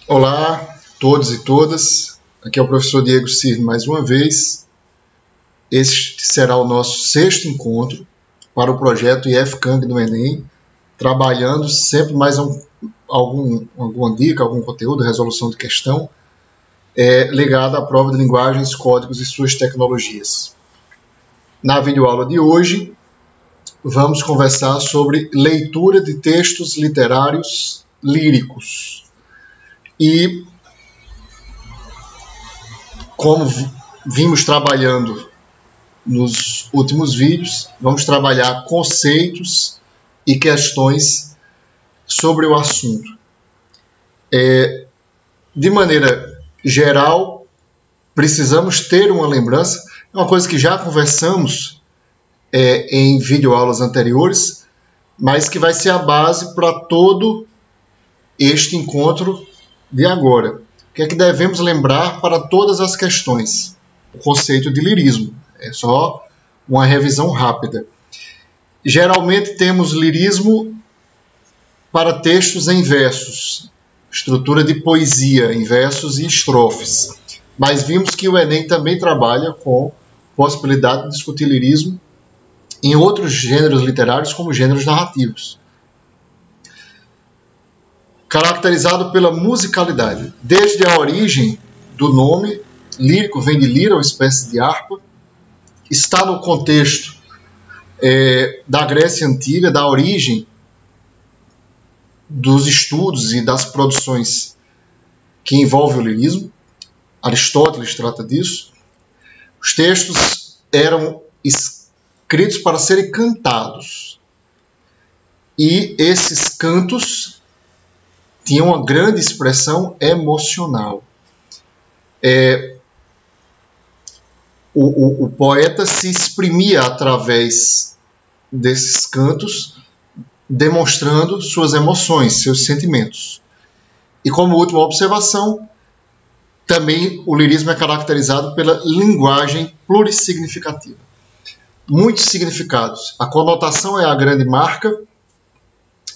Olá, todos e todas. Aqui é o professor Diego Cirne mais uma vez. Este será o nosso 6º encontro para o projeto IF-CANG do Enem, trabalhando sempre mais alguma dica, algum conteúdo, resolução de questão ligada à prova de linguagens, códigos e suas tecnologias. Na videoaula de hoje, vamos conversar sobre leitura de textos literários líricos. E como vimos trabalhando nos últimos vídeos, vamos trabalhar conceitos e questões sobre o assunto. De maneira geral, precisamos ter uma lembrança, é uma coisa que já conversamos em videoaulas anteriores, mas que vai ser a base para todo este encontro de agora. O que é que devemos lembrar para todas as questões? O conceito de lirismo. É só uma revisão rápida. Geralmente temos lirismo para textos em versos, estrutura de poesia em versos e estrofes. Mas vimos que o Enem também trabalha com possibilidade de discutir lirismo em outros gêneros literários, como gêneros narrativos. Caracterizado pela musicalidade. Desde a origem do nome, lírico vem de lira, uma espécie de harpa, está no contexto da Grécia Antiga, da origem dos estudos e das produções que envolvem o lirismo. Aristóteles trata disso. Os textos eram escritos para serem cantados. E esses cantos tinha uma grande expressão emocional. O poeta se exprimia através desses cantos, demonstrando suas emoções, seus sentimentos. E como última observação, também o lirismo é caracterizado pela linguagem plurissignificativa. Muitos significados. A conotação é a grande marca.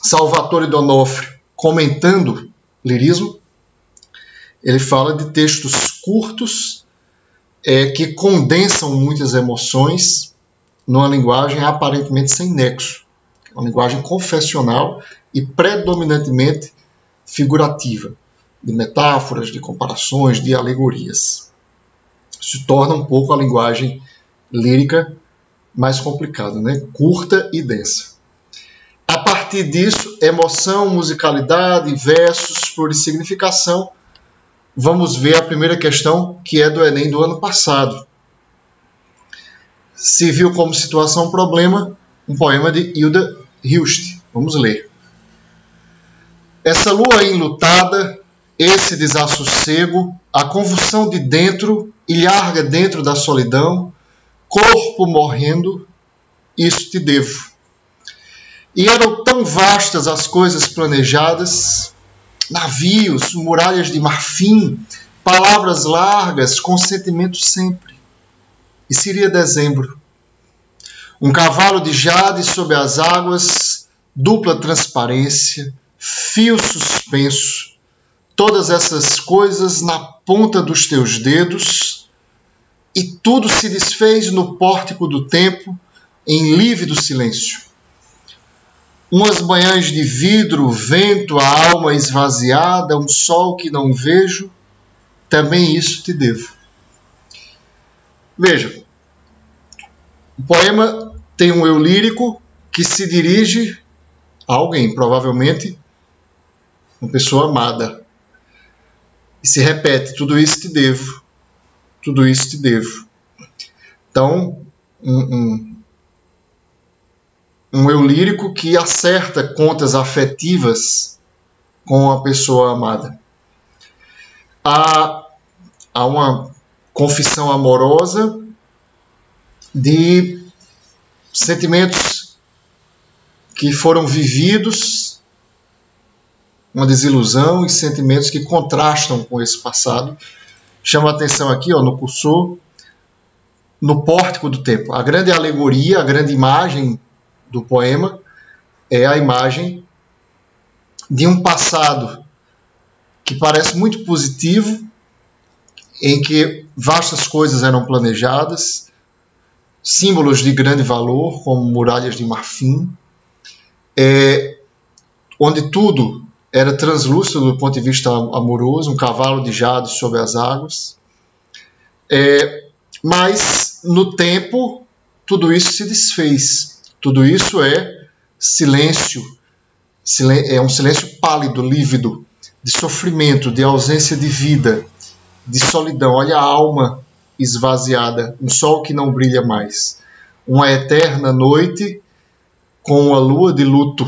Salvatore D'Onofrio, comentando lirismo, ele fala de textos curtos que condensam muitas emoções numa linguagem aparentemente sem nexo. Uma linguagem confessional e predominantemente figurativa, de metáforas, de comparações, de alegorias. Isso torna um pouco a linguagem lírica mais complicada, né? Curta e densa. A partir disso, emoção, musicalidade, versos, plurissignificação, vamos ver a primeira questão, que é do Enem do ano passado. Se viu como situação problema, um poema de Hilda Hilst. Vamos ler. Essa lua enlutada, esse desassossego, a convulsão de dentro, ilharga dentro da solidão, corpo morrendo, isso te devo. E eram tão vastas as coisas planejadas, navios, muralhas de marfim, palavras largas, consentimento sempre. E seria dezembro. Um cavalo de jade sob as águas, dupla transparência, fio suspenso, todas essas coisas na ponta dos teus dedos, e tudo se desfez no pórtico do tempo, em lívido silêncio. Umas manhãs de vidro, vento, a alma esvaziada, um sol que não vejo, também isso te devo. Veja, o poema tem um eu lírico que se dirige a alguém, provavelmente uma pessoa amada. E se repete, tudo isso te devo, tudo isso te devo. Então, um eu lírico que acerta contas afetivas com a pessoa amada. Há uma confissão amorosa de sentimentos que foram vividos, uma desilusão e sentimentos que contrastam com esse passado. Chama a atenção aqui, no cursor, no pórtico do tempo. A grande alegoria, a grande imagem do poema é a imagem de um passado que parece muito positivo, em que vastas coisas eram planejadas, símbolos de grande valor, como muralhas de marfim, onde tudo era translúcido do ponto de vista amoroso, um cavalo de jade sobre as águas. Mas, no tempo, tudo isso se desfez. Tudo isso é silêncio, é um silêncio pálido, lívido, de sofrimento, de ausência de vida, de solidão. Olha a alma esvaziada, um sol que não brilha mais, uma eterna noite com uma lua de luto,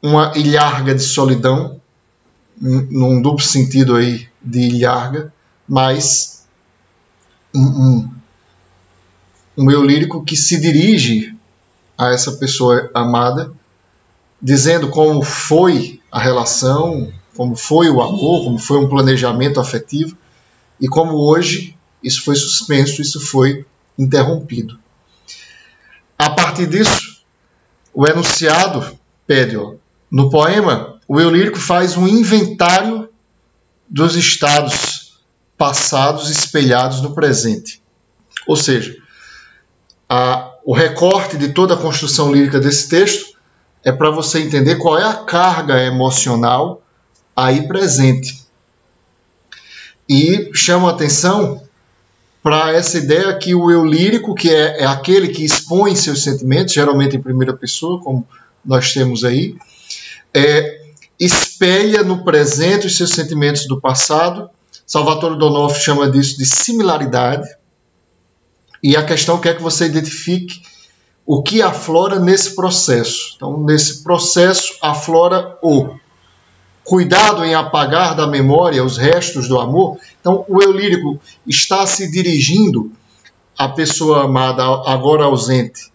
uma ilharga de solidão, num duplo sentido aí de ilharga, mas um eu lírico que se dirige a essa pessoa amada, dizendo como foi a relação, como foi o amor, como foi um planejamento afetivo, e como hoje isso foi suspenso, isso foi interrompido. A partir disso, o enunciado pede, no poema, o eu lírico faz um inventário dos estados passados espelhados no presente. Ou seja, o recorte de toda a construção lírica desse texto é para você entender qual é a carga emocional aí presente. E chama a atenção para essa ideia que o eu lírico, que é aquele que expõe seus sentimentos, geralmente em primeira pessoa, como nós temos aí, espelha no presente os seus sentimentos do passado. Salvatore D'Onofrio chama disso de similaridade. E a questão é que você identifique o que aflora nesse processo. Então, nesse processo aflora o cuidado em apagar da memória os restos do amor. Então, o eu lírico está se dirigindo à pessoa amada, agora ausente,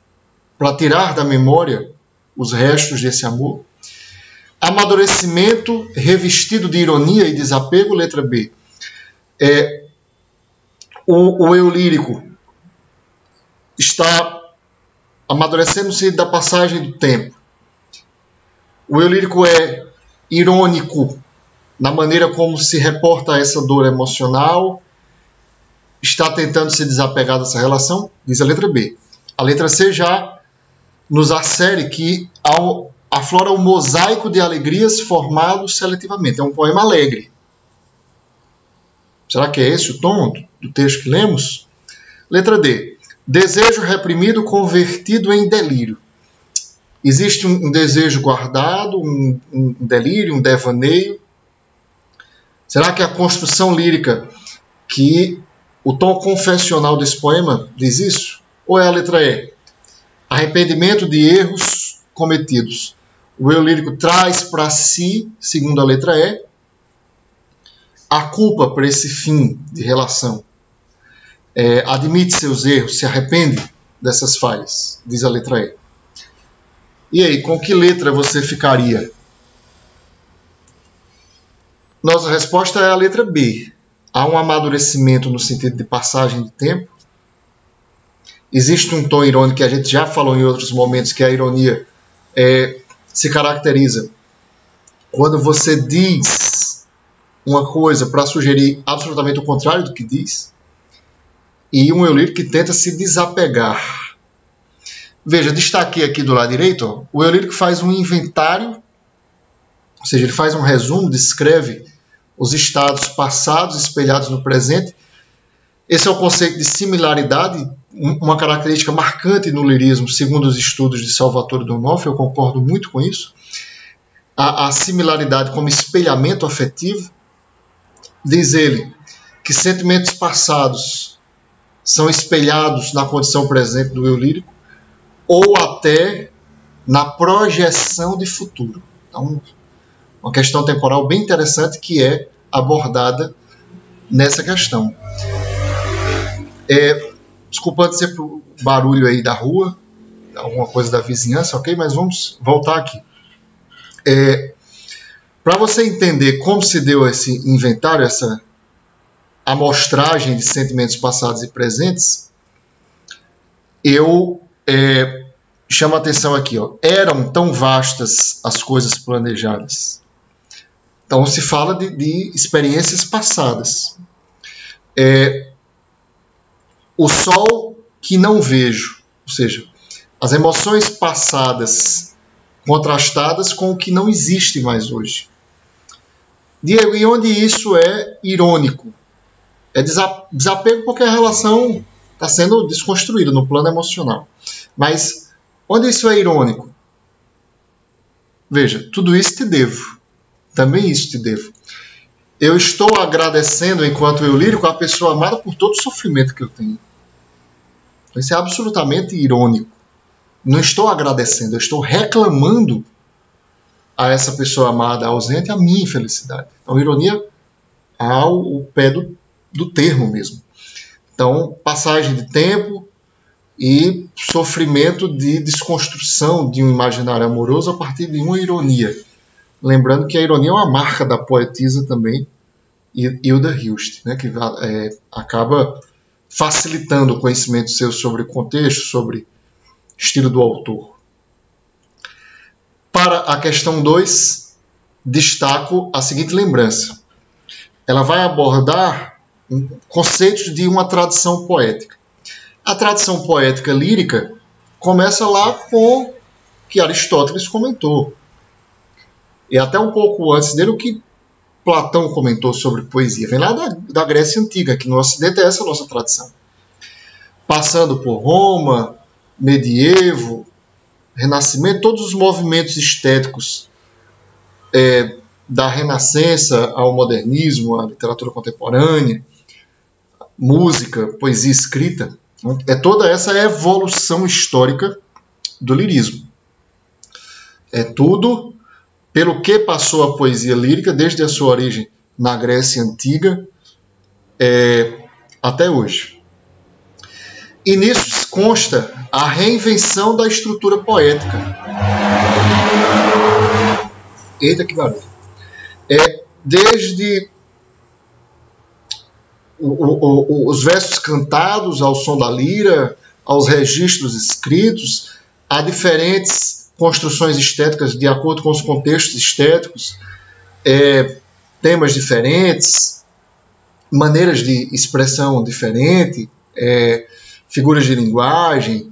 para tirar da memória os restos desse amor. Amadurecimento revestido de ironia e desapego, letra B. O eu lírico está amadurecendo-se da passagem do tempo. O eu lírico é irônico na maneira como se reporta essa dor emocional, está tentando se desapegar dessa relação, diz a letra B. A letra C já nos assere que aflora um mosaico de alegrias formados seletivamente. É um poema alegre. Será que é esse o tom do texto que lemos? Letra D. Desejo reprimido convertido em delírio. Existe um desejo guardado, um delírio, um devaneio. Será que a construção lírica, que o tom confessional desse poema diz isso? Ou é a letra E? Arrependimento de erros cometidos. O eu lírico traz para si, segundo a letra E, a culpa por esse fim de relação. Admite seus erros, se arrepende dessas falhas, diz a letra E. E aí, com que letra você ficaria? Nossa resposta é a letra B. Há um amadurecimento no sentido de passagem de tempo. Existe um tom irônico que a gente já falou em outros momentos, que a ironia se caracteriza quando você diz uma coisa para sugerir absolutamente o contrário do que diz, e um eu lírico que tenta se desapegar. Veja, destaquei aqui do lado direito, o eu lírico faz um inventário, ou seja, ele faz um resumo, descreve os estados passados espelhados no presente. Esse é o conceito de similaridade, uma característica marcante no lirismo, segundo os estudos de Salvatore D'Onofrio. Eu concordo muito com isso. A similaridade como espelhamento afetivo. Diz ele que sentimentos passados são espelhados na condição presente do eu lírico, ou até na projeção de futuro. Então, uma questão temporal bem interessante que é abordada nessa questão. Desculpando sempre o barulho aí da rua, alguma coisa da vizinhança, ok? Mas vamos voltar aqui. Para você entender como se deu esse inventário, essa amostragem de sentimentos passados e presentes, eu chama a atenção aqui, ó, eram tão vastas as coisas planejadas. Então se fala de experiências passadas. O sol que não vejo, ou seja, as emoções passadas contrastadas com o que não existe mais hoje. Diego, e onde isso é irônico? É desapego porque a relação está sendo desconstruída no plano emocional. Mas onde isso é irônico? Veja, tudo isso te devo. Também isso te devo. Eu estou agradecendo, enquanto eu lírico, a pessoa amada por todo o sofrimento que eu tenho. Isso é absolutamente irônico. Não estou agradecendo, eu estou reclamando a essa pessoa amada ausente a minha infelicidade. Então, ironia ao pé do termo mesmo. Então, passagem de tempo e sofrimento de desconstrução de um imaginário amoroso a partir de uma ironia. Lembrando que a ironia é uma marca da poetisa também, Hilda Hilst, né, que acaba facilitando o conhecimento seu sobre o contexto, sobre estilo do autor. Para a questão 2, destaco a seguinte lembrança. Ela vai abordar conceitos de uma tradição poética. A tradição poética lírica começa lá com o que Aristóteles comentou. E até um pouco antes dele, o que Platão comentou sobre poesia. Vem lá da Grécia Antiga, que no Ocidente é essa a nossa tradição. Passando por Roma, medievo, Renascimento, todos os movimentos estéticos da Renascença ao modernismo, à literatura contemporânea, música, poesia escrita, toda essa evolução histórica do lirismo. É tudo pelo que passou a poesia lírica desde a sua origem na Grécia Antiga até hoje. E nisso consta a reinvenção da estrutura poética. Eita, que barulho. Desde os versos cantados ao som da lira, aos registros escritos, a diferentes construções estéticas de acordo com os contextos estéticos, temas diferentes, maneiras de expressão diferente, figuras de linguagem,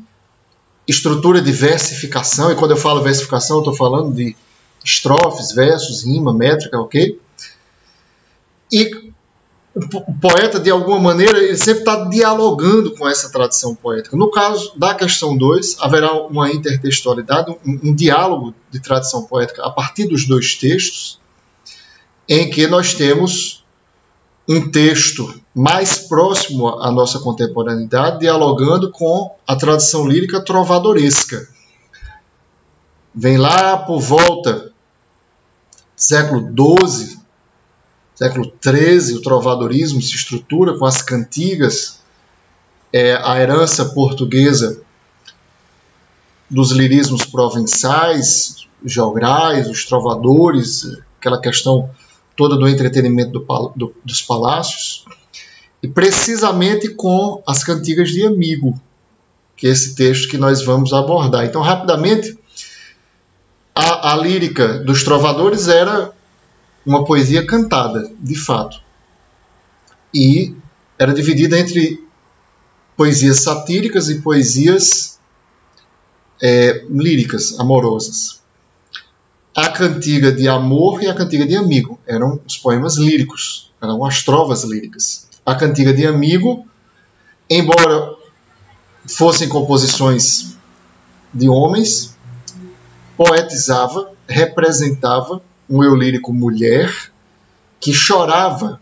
estrutura de versificação, e quando eu falo versificação, eu estou falando de estrofes, versos, rima, métrica, ok? E o poeta, de alguma maneira, ele sempre está dialogando com essa tradição poética. No caso da questão 2, haverá uma intertextualidade, um diálogo de tradição poética a partir dos dois textos, em que nós temos um texto mais próximo à nossa contemporaneidade, dialogando com a tradição lírica trovadoresca. Vem lá por volta século XII, século XIII, o trovadorismo se estrutura com as cantigas, a herança portuguesa dos lirismos provençais, os jograis, os trovadores, aquela questão toda do entretenimento dos palácios, e precisamente com as cantigas de amigo, que é esse texto que nós vamos abordar. Então, rapidamente, a lírica dos trovadores era uma poesia cantada, de fato, e era dividida entre poesias satíricas e poesias líricas, amorosas. A cantiga de amor e a cantiga de amigo eram os poemas líricos, eram as trovas líricas. A cantiga de amigo, embora fossem composições de homens, poetizava, representava um eu lírico mulher que chorava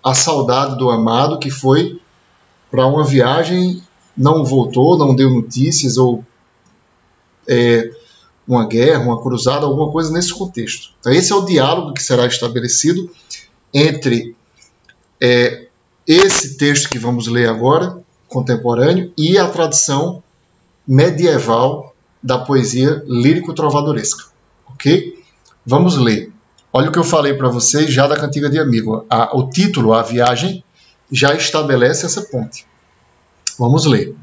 a saudade do amado que foi para uma viagem, não voltou, não deu notícias, ou uma guerra, uma cruzada, alguma coisa nesse contexto. Então, esse é o diálogo que será estabelecido entre esse texto que vamos ler agora, contemporâneo, e a tradição medieval da poesia lírico-trovadoresca. Ok? Vamos ler. Olha o que eu falei para vocês já da Cantiga de Amigo. O título, A Viagem, já estabelece essa ponte. Vamos ler.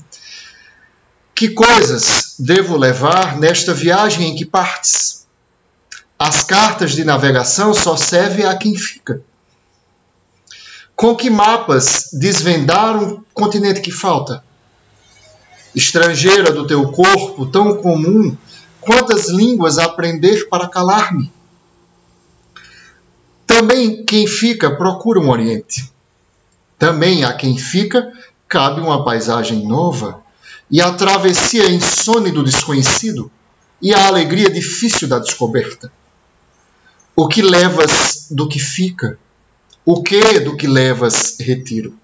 Que coisas devo levar nesta viagem em que partes? As cartas de navegação só servem a quem fica. Com que mapas desvendar um continente que falta? Estrangeira do teu corpo, tão comum, quantas línguas aprender para calar-me? Também quem fica procura um oriente. Também a quem fica cabe uma paisagem nova, e a travessia insone do desconhecido, e a alegria difícil da descoberta. O que levas do que fica? O que do que levas retiro?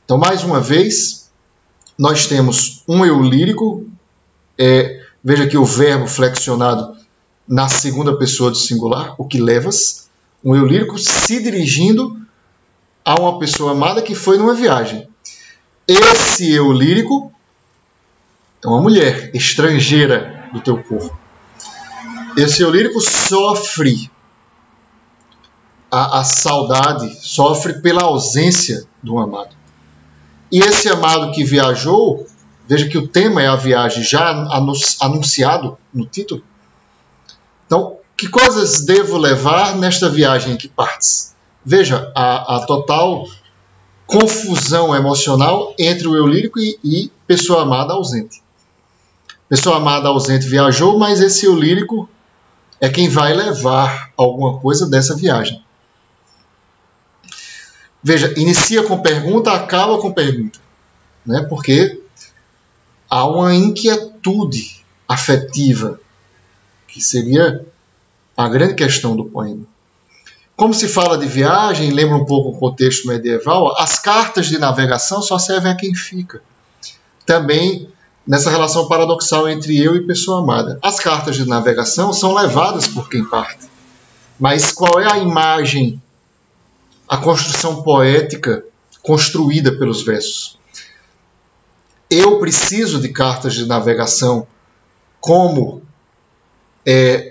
Então, mais uma vez, nós temos um eu lírico, veja aqui o verbo flexionado na segunda pessoa do singular, o que levas, um eu lírico se dirigindo a uma pessoa amada que foi numa viagem. Esse eu lírico é uma mulher estrangeira do teu corpo. Esse eu lírico sofre a saudade, sofre pela ausência do amado. E esse amado que viajou, veja que o tema é a viagem, já anunciado no título. Então, que coisas devo levar nesta viagem em que partes? Veja a total confusão emocional entre o eu lírico e pessoa amada ausente. Pessoa amada ausente viajou, mas esse eu lírico é quem vai levar alguma coisa dessa viagem. Veja, inicia com pergunta, acaba com pergunta, né? Porque há uma inquietude afetiva, que seria a grande questão do poema. Como se fala de viagem, lembra um pouco o contexto medieval, as cartas de navegação só servem a quem fica. Também nessa relação paradoxal entre eu e pessoa amada. As cartas de navegação são levadas por quem parte. Mas qual é a imagem, a construção poética construída pelos versos? Eu preciso de cartas de navegação como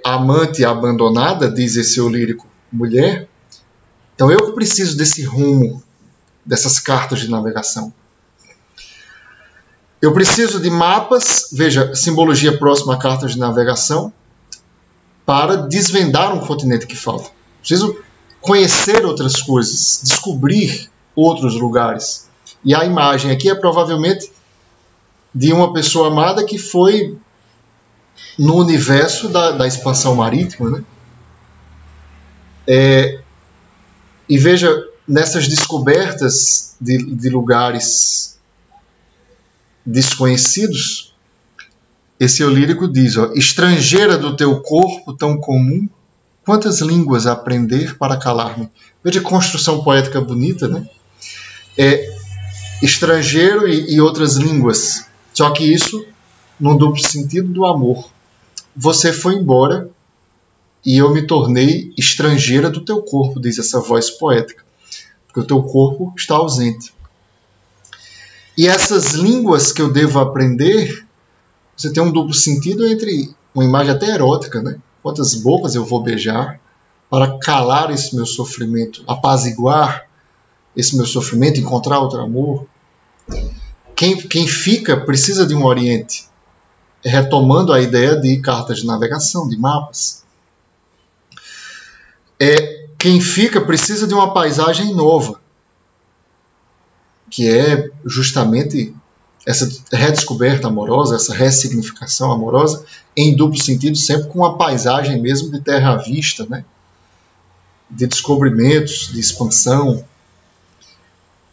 amante abandonada, diz esse eu lírico, mulher. Então eu preciso desse rumo, dessas cartas de navegação. Eu preciso de mapas, veja, simbologia próxima a cartas de navegação, para desvendar um continente que falta. Preciso conhecer outras coisas, descobrir outros lugares. E a imagem aqui é provavelmente de uma pessoa amada que foi no universo da expansão marítima, né? E veja, nessas descobertas de lugares desconhecidos, esse eu lírico diz, estrangeira do teu corpo tão comum, quantas línguas aprender para calar-me? Veja, construção poética bonita, né? Estrangeiro e outras línguas. Só que isso no duplo sentido do amor. Você foi embora e eu me tornei estrangeira do teu corpo, diz essa voz poética. Porque o teu corpo está ausente. E essas línguas que eu devo aprender, você tem um duplo sentido entre uma imagem até erótica, né? Quantas bocas eu vou beijar para calar esse meu sofrimento, apaziguar esse meu sofrimento, encontrar outro amor. Quem fica precisa de um oriente. Retomando a ideia de cartas de navegação, de mapas. Quem fica precisa de uma paisagem nova, que é justamente essa redescoberta amorosa, essa ressignificação amorosa, em duplo sentido, sempre com uma paisagem mesmo de terra à vista, né? De descobrimentos, de expansão,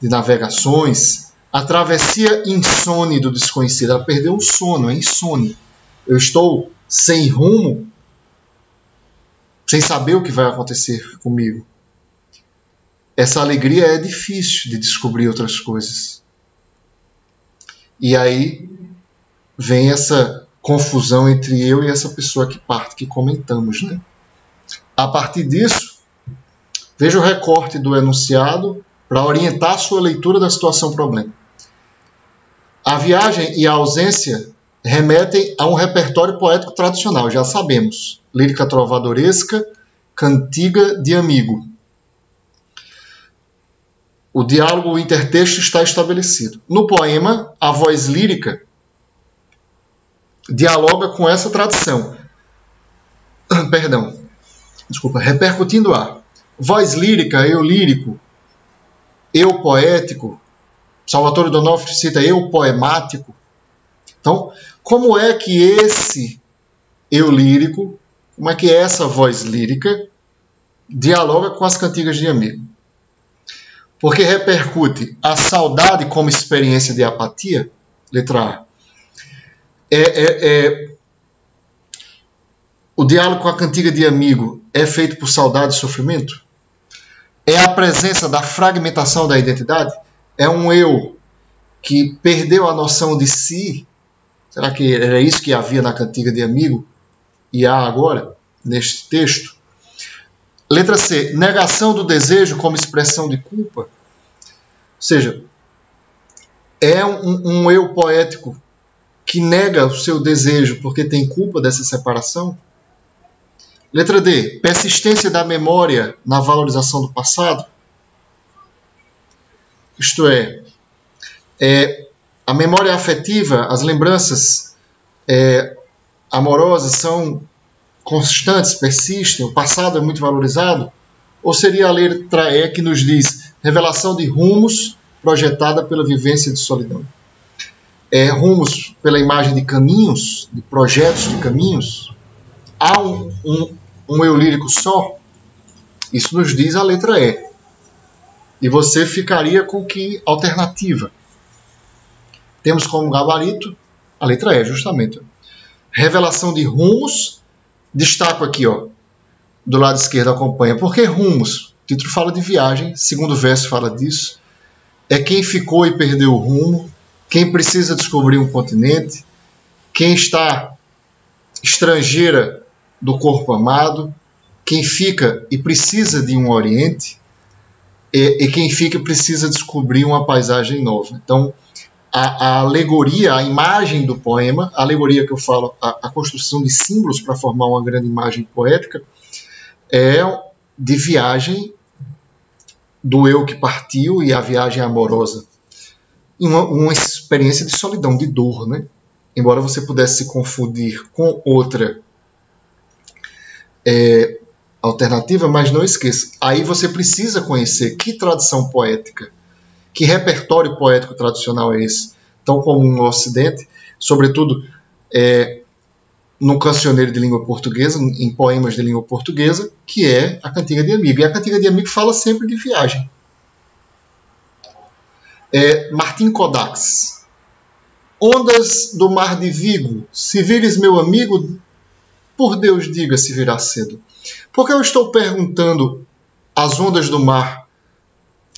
de navegações. A travessia insone do desconhecido, ela perdeu o sono, é insone. Eu estou sem rumo, sem saber o que vai acontecer comigo. Essa alegria é difícil de descobrir outras coisas. E aí vem essa confusão entre eu e essa pessoa que parte, que comentamos, né? A partir disso, veja o recorte do enunciado para orientar a sua leitura da situação-problema. A viagem e a ausência remetem a um repertório poético tradicional, já sabemos. Lírica trovadoresca, cantiga de amigo. O diálogo, o intertexto está estabelecido. No poema, a voz lírica dialoga com essa tradição. Perdão, desculpa, repercutindo a voz lírica, eu lírico, eu poético, Salvatore D'Onofrio cita eu poemático. Então, como é que esse eu lírico, como é que essa voz lírica dialoga com as cantigas de amigo? Porque repercute a saudade como experiência de apatia, letra A. O diálogo com a cantiga de amigo é feito por saudade e sofrimento? É a presença da fragmentação da identidade? É um eu que perdeu a noção de si? Será que era isso que havia na cantiga de amigo e há agora, neste texto? Letra C, negação do desejo como expressão de culpa. Ou seja, é um eu poético que nega o seu desejo porque tem culpa dessa separação. Letra D, persistência da memória na valorização do passado. Isto é a memória afetiva, as lembranças amorosas são constantes, persistem, o passado é muito valorizado? Ou seria a letra E que nos diz revelação de rumos projetada pela vivência de solidão? Rumos pela imagem de caminhos, de projetos de caminhos? Há um eu lírico só? Isso nos diz a letra E. E você ficaria com que alternativa? Temos como gabarito a letra E, justamente. Revelação de rumos. Destaco aqui, do lado esquerdo, acompanha. Por que rumos? O título fala de viagem, segundo verso fala disso. É quem ficou e perdeu o rumo, quem precisa descobrir um continente, quem está estrangeira do corpo amado, quem fica e precisa de um oriente, e quem fica precisa descobrir uma paisagem nova. Então, a alegoria, a imagem do poema, a alegoria que eu falo, a construção de símbolos para formar uma grande imagem poética, é de viagem do eu que partiu e a viagem amorosa. Uma experiência de solidão, de dor, né? Embora você pudesse se confundir com outra alternativa, mas não esqueça, aí você precisa conhecer que tradição poética, que repertório poético tradicional é esse, tão comum no Ocidente, sobretudo no cancioneiro de língua portuguesa, em poemas de língua portuguesa, que é a cantiga de amigo. E a cantiga de amigo fala sempre de viagem. Martim Codax. Ondas do mar de Vigo, se vires meu amigo, por Deus diga se virá cedo. Por que eu estou perguntando as ondas do mar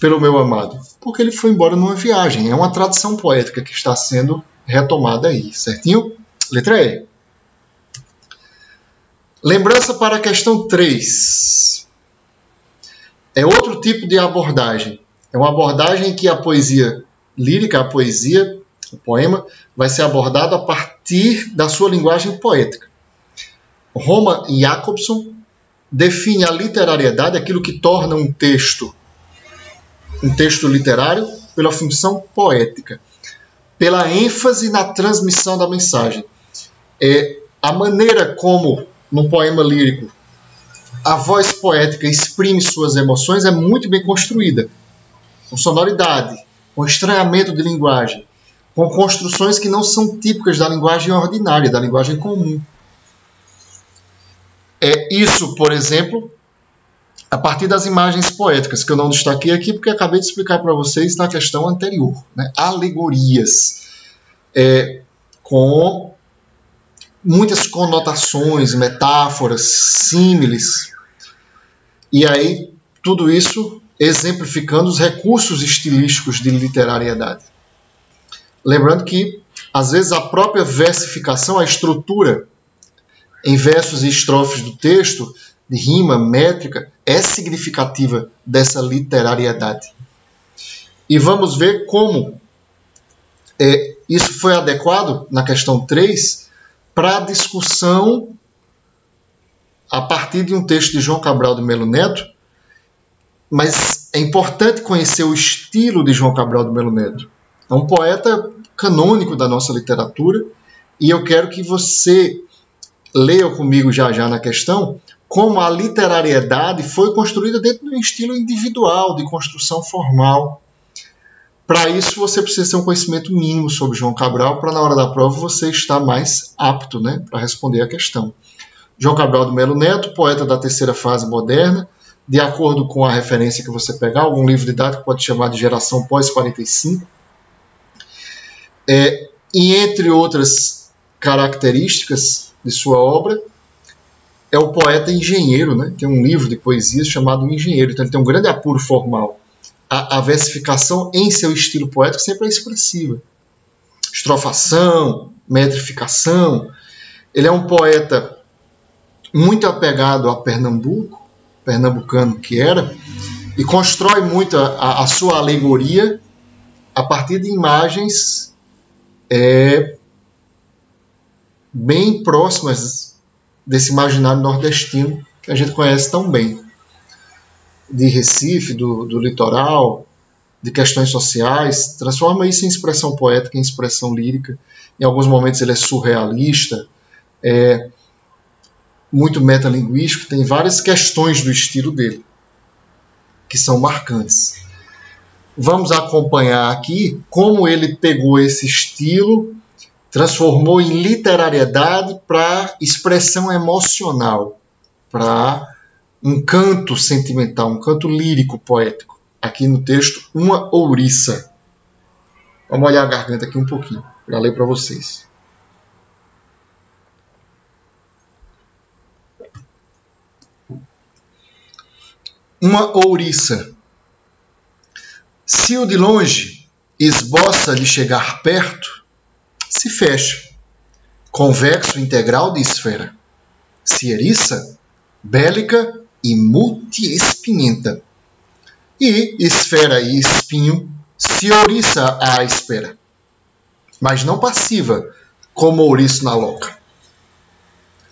pelo meu amado? Porque ele foi embora numa viagem. É uma tradição poética que está sendo retomada aí, certinho? Letra E. Lembrança para a questão 3. É outro tipo de abordagem. É uma abordagem que a poesia lírica, a poesia, o poema, vai ser abordado a partir da sua linguagem poética. Roman Jakobson define a literariedade, aquilo que torna um texto literário, pela função poética, pela ênfase na transmissão da mensagem. A maneira como, num poema lírico, a voz poética exprime suas emoções é muito bem construída, com sonoridade, com estranhamento de linguagem, com construções que não são típicas da linguagem ordinária, da linguagem comum. Isso, por exemplo, a partir das imagens poéticas, que eu não destaquei aqui porque acabei de explicar para vocês na questão anterior. Né? Alegorias, com muitas conotações, metáforas, símiles. E aí, tudo isso exemplificando os recursos estilísticos de literariedade. Lembrando que, às vezes, a própria versificação, a estrutura em versos e estrofes do texto, de rima, métrica, é significativa dessa literariedade. E vamos ver como isso foi adequado, na questão 3, para a discussão a partir de um texto de João Cabral de Melo Neto, mas é importante conhecer o estilo de João Cabral de Melo Neto. É um poeta canônico da nossa literatura E eu quero que você leia comigo já já na questão como a literariedade foi construída dentro de um estilo individual, de construção formal. Para isso, você precisa ter um conhecimento mínimo sobre João Cabral, para na hora da prova você estar mais apto, né, para responder a questão. João Cabral de Melo Neto, poeta da terceira fase moderna, de acordo com a referência que você pegar, algum livro didático pode chamar de geração pós-45. E entre outras características de sua obra, é o poeta engenheiro, né? Tem um livro de poesias chamado Engenheiro, então ele tem um grande apuro formal. A versificação em seu estilo poético sempre é expressiva. Estrofação, metrificação. Ele é um poeta muito apegado a Pernambuco, pernambucano que era, e constrói muito a sua alegoria a partir de imagens bem próximas desse imaginário nordestino que a gente conhece tão bem. De Recife, do litoral, de questões sociais, transforma isso em expressão poética, em expressão lírica. Em alguns momentos ele é surrealista, muito metalinguístico, tem várias questões do estilo dele, que são marcantes. Vamos acompanhar aqui como ele pegou esse estilo, transformou em literariedade para expressão emocional, para um canto sentimental, um canto lírico poético. Aqui no texto, Uma Ouriça. Vamos olhar a garganta aqui um pouquinho, para ler para vocês. Uma ouriça. Se o de longe esboça de chegar perto, se fecha, convexo integral de esfera. Se eriça, bélica e multiespinhenta. E esfera e espinho se ouriça à espera, mas não passiva, como ouriço na loca.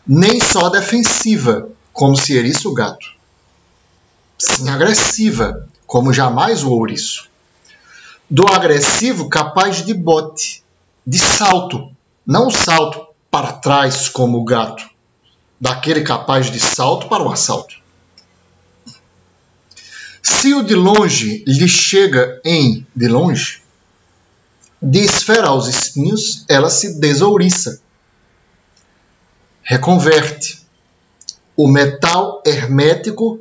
Nem só defensiva, como se eriça o gato. Sim agressiva, como jamais o ouriço. Do agressivo capaz de bote, de salto, não salto para trás como o gato, daquele capaz de salto para o assalto. Se o de longe lhe chega de longe, de esfera aos espinhos, ela se desouriça. Reconverte o metal hermético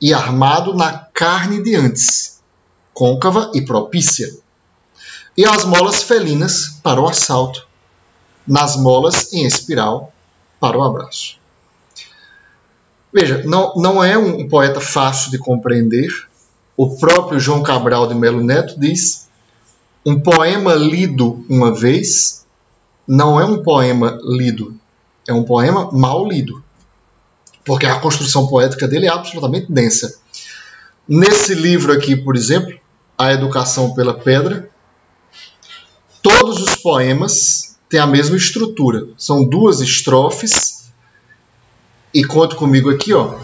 e armado na carne de antes, côncava e propícia, e as molas felinas para o assalto, nas molas em espiral para o abraço. Veja, não é um poeta fácil de compreender. O próprio João Cabral de Melo Neto diz: um poema lido uma vez não é um poema lido, é um poema mal lido, porque a construção poética dele é absolutamente densa. Nesse livro aqui, por exemplo, A Educação pela Pedra, todos os poemas têm a mesma estrutura. São 2 estrofes. E conta comigo aqui, ó.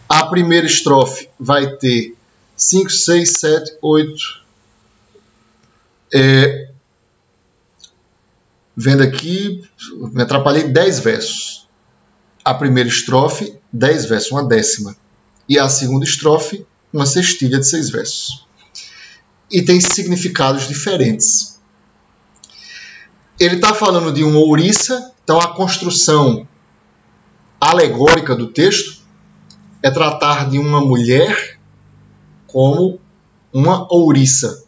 A primeira estrofe vai ter 5, 6, 7, 8. Vendo aqui, me atrapalhei, 10 versos. A primeira estrofe, 10 versos, uma décima. E a segunda estrofe, uma sextilha de 6 versos. E tem significados diferentes. Ele está falando de uma ouriça, então a construção alegórica do texto é tratar de uma mulher como uma ouriça.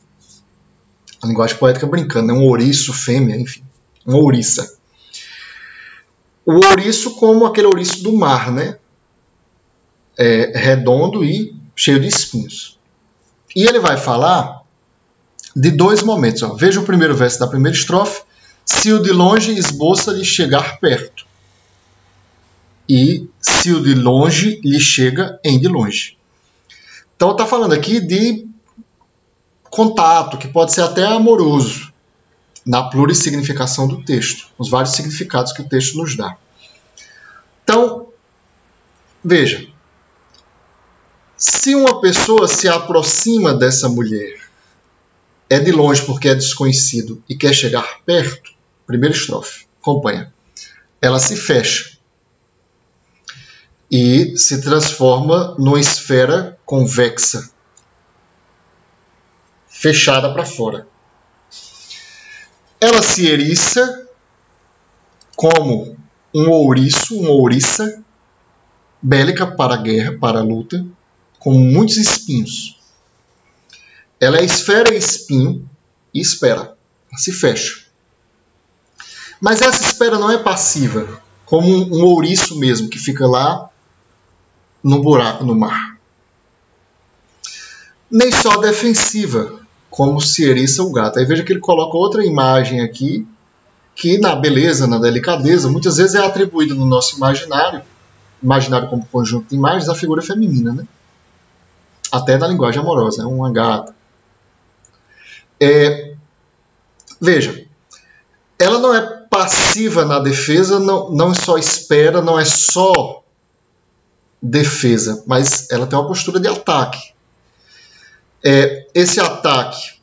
A linguagem poética brincando, né? Um ouriço, fêmea, enfim. Uma ouriça. O ouriço como aquele ouriço do mar, né? Redondo e cheio de espinhos. E ele vai falar de 2 momentos. Ó. Veja o primeiro verso da primeira estrofe. Se o de longe esboça de chegar perto. E se o de longe lhe chega em de longe. Então está falando aqui de contato, que pode ser até amoroso, na plurissignificação do texto, os vários significados que o texto nos dá. Então, veja, se uma pessoa se aproxima dessa mulher, é de longe porque é desconhecido e quer chegar perto, primeira estrofe, acompanha. Ela se fecha e se transforma numa esfera convexa, fechada para fora. Ela se eriça como um ouriço, uma ouriça, bélica para a guerra, para a luta, com muitos espinhos. Ela é esfera e espinho e espera, ela se fecha. Mas essa espera não é passiva, como um ouriço mesmo, que fica lá no buraco no mar. Nem só defensiva, como se eriça o gato. Aí veja que ele coloca outra imagem aqui, que na beleza, na delicadeza, muitas vezes é atribuída no nosso imaginário como conjunto de imagens, a figura feminina, né? Até na linguagem amorosa, é uma gata. Veja, ela não é passiva na defesa, não só espera, não é só defesa, mas ela tem uma postura de ataque. Esse ataque,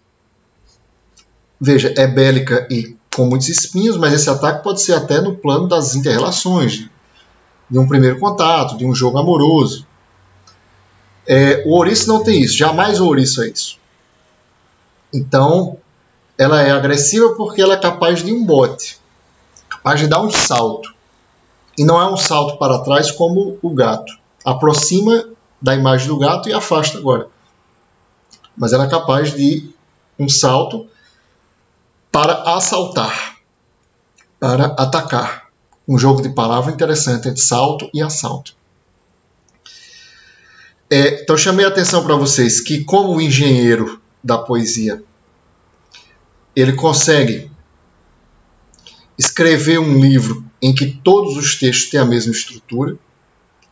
veja, é bélica e com muitos espinhos, mas esse ataque pode ser até no plano das inter-relações, de um primeiro contato, de um jogo amoroso. O ouriço não tem isso, jamais o ouriço é isso. Então, ela é agressiva porque ela é capaz de um bote, capaz de dar um salto. E não é um salto para trás como o gato. Aproxima da imagem do gato e afasta agora. Mas ela é capaz de um salto para assaltar, para atacar. Um jogo de palavra interessante entre salto e assalto. Então chamei a atenção para vocês que, como engenheiro da poesia, ele consegue escrever um livro em que todos os textos têm a mesma estrutura,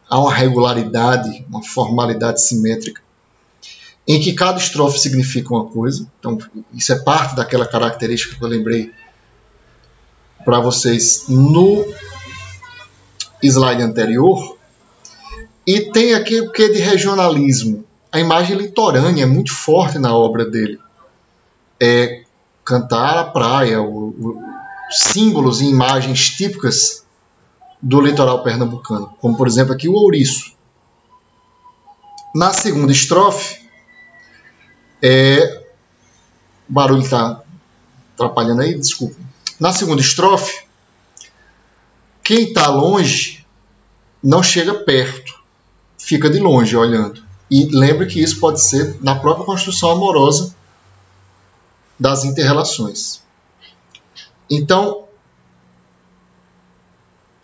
há uma regularidade, uma formalidade simétrica, em que cada estrofe significa uma coisa. Então, isso é parte daquela característica que eu lembrei para vocês no slide anterior. E tem aqui o que de regionalismo. A imagem litorânea é muito forte na obra dele. Cantar a praia, símbolos e imagens típicas do litoral pernambucano, como por exemplo aqui o ouriço. Na segunda estrofe, o barulho está atrapalhando aí, desculpa. Na segunda estrofe, quem está longe não chega perto, fica de longe olhando. E lembre que isso pode ser na própria construção amorosa das inter-relações. Então,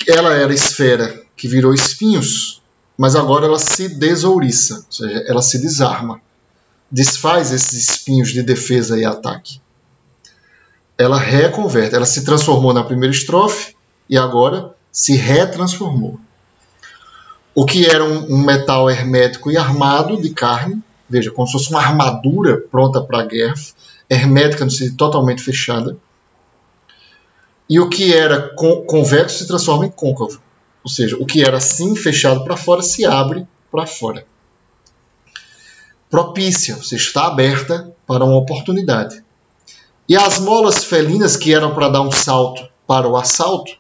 ela era esfera que virou espinhos, mas agora ela se desouriça, ou seja, ela se desarma, desfaz esses espinhos de defesa e ataque. Ela reconverte, ela se transformou na primeira estrofe e agora se retransformou. O que era um metal hermético e armado de carne, veja, como se fosse uma armadura pronta para a guerra, hermética no sentido totalmente fechada, e o que era convexo se transforma em côncavo, ou seja, o que era assim fechado para fora se abre para fora. Propícia, ou seja, está aberta para uma oportunidade. E as molas felinas que eram para dar um salto para o assalto,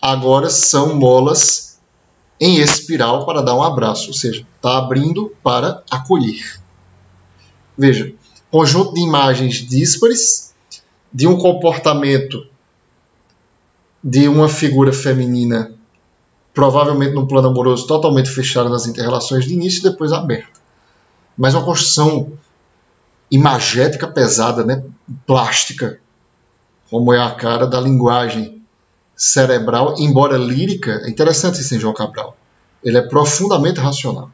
agora são molas em espiral para dar um abraço, ou seja, está abrindo para acolher. Veja, conjunto de imagens díspares, de um comportamento de uma figura feminina, provavelmente num plano amoroso totalmente fechado nas inter-relações de início e depois aberta. Mas uma construção imagética pesada, né? Plástica, como é a cara da linguagem cerebral, embora lírica. É interessante isso em João Cabral. Ele é profundamente racional.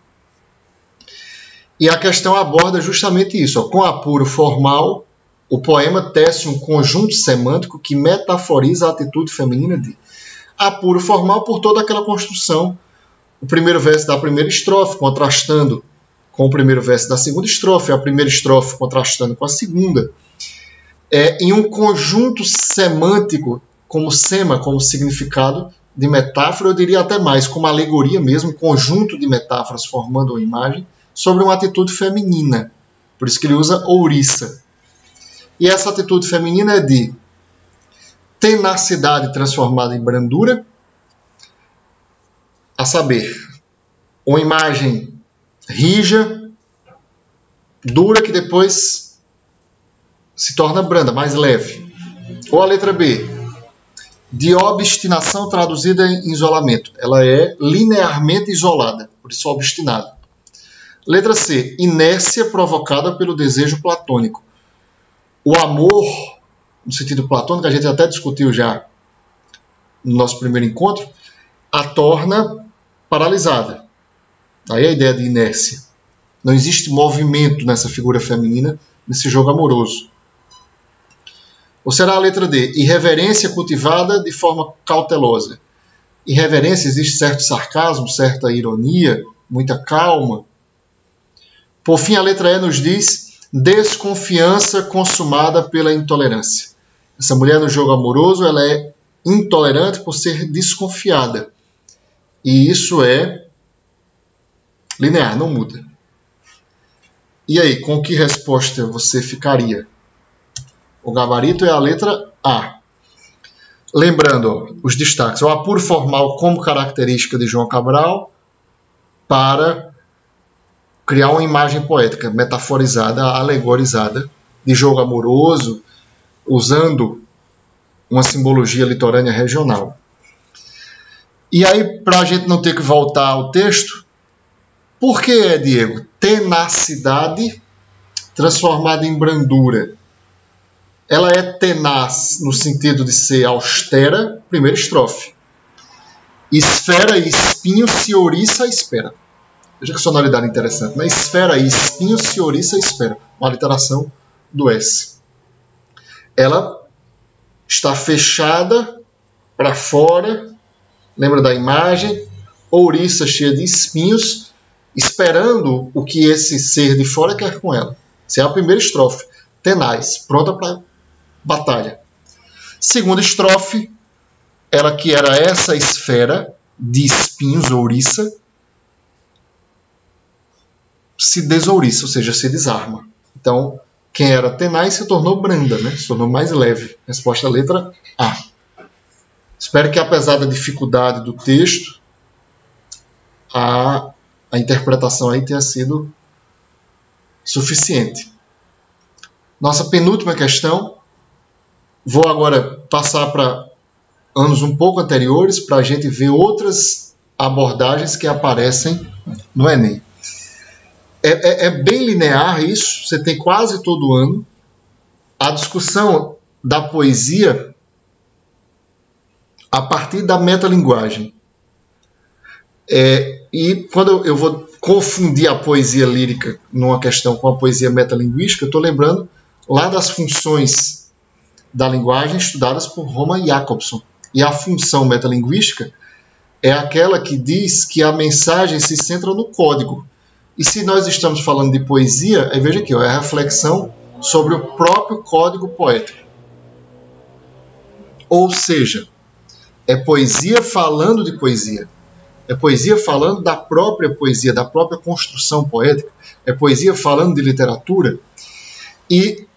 E a questão aborda justamente isso. Ó. Com apuro formal, o poema tece um conjunto semântico que metaforiza a atitude feminina de apuro formal por toda aquela construção. O primeiro verso da primeira estrofe, contrastando com o primeiro verso da segunda estrofe, a primeira estrofe contrastando com a segunda. Em um conjunto semântico, como sema, como significado de metáfora, eu diria até mais, como alegoria mesmo, um conjunto de metáforas formando uma imagem sobre uma atitude feminina. Por isso que ele usa ouriça. E essa atitude feminina é de tenacidade transformada em brandura, a saber, uma imagem rija, dura, que depois se torna branda, mais leve. Ou a letra B, de obstinação traduzida em isolamento. Ela é linearmente isolada, por isso obstinada. Letra C, inércia provocada pelo desejo platônico. O amor, no sentido platônico, a gente até discutiu já no nosso primeiro encontro, a torna paralisada. Aí a ideia de inércia. Não existe movimento nessa figura feminina, nesse jogo amoroso. Ou será a letra D, irreverência cultivada de forma cautelosa. Irreverência, existe certo sarcasmo, certa ironia, muita calma. Por fim, a letra E nos diz desconfiança consumada pela intolerância. Essa mulher no jogo amoroso, ela é intolerante por ser desconfiada. E isso é linear, não muda. E aí, com que resposta você ficaria? O gabarito é a letra A. Lembrando, ó, os destaques. O apuro formal como característica de João Cabral para criar uma imagem poética, metaforizada, alegorizada, de jogo amoroso, usando uma simbologia litorânea regional. E aí, para a gente não ter que voltar ao texto, por que, Diego, tenacidade transformada em brandura? Ela é tenaz no sentido de ser austera, primeira estrofe. Esfera e espinho se ouriça à espera. Veja que sonoridade interessante, né? Esfera e espinho se ouriça à espera. Uma aliteração do S. Ela está fechada para fora, lembra da imagem? Ouriça cheia de espinhos, esperando o que esse ser de fora quer com ela. Essa é a primeira estrofe. Tenaz, pronta para batalha. Segunda estrofe, ela que era essa esfera de espinhos, ouriça, se desouriça, ou seja, se desarma. Então, quem era tenaz se tornou branda, né? Se tornou mais leve. Resposta à letra A. Espero que, apesar da dificuldade do texto, a interpretação aí tenha sido suficiente. Nossa penúltima questão. Vou agora passar para anos um pouco anteriores para a gente ver outras abordagens que aparecem no Enem. É bem linear isso, você tem quase todo ano a discussão da poesia a partir da metalinguagem. E quando eu vou confundir a poesia lírica numa questão com a poesia metalinguística, eu estou lembrando lá das funções da linguagem estudadas por Roman Jakobson. E a função metalinguística é aquela que diz que a mensagem se centra no código. E se nós estamos falando de poesia, aí veja aqui, ó, é a reflexão sobre o próprio código poético. Ou seja, é poesia falando de poesia. É poesia falando da própria poesia, da própria construção poética. É poesia falando de literatura. E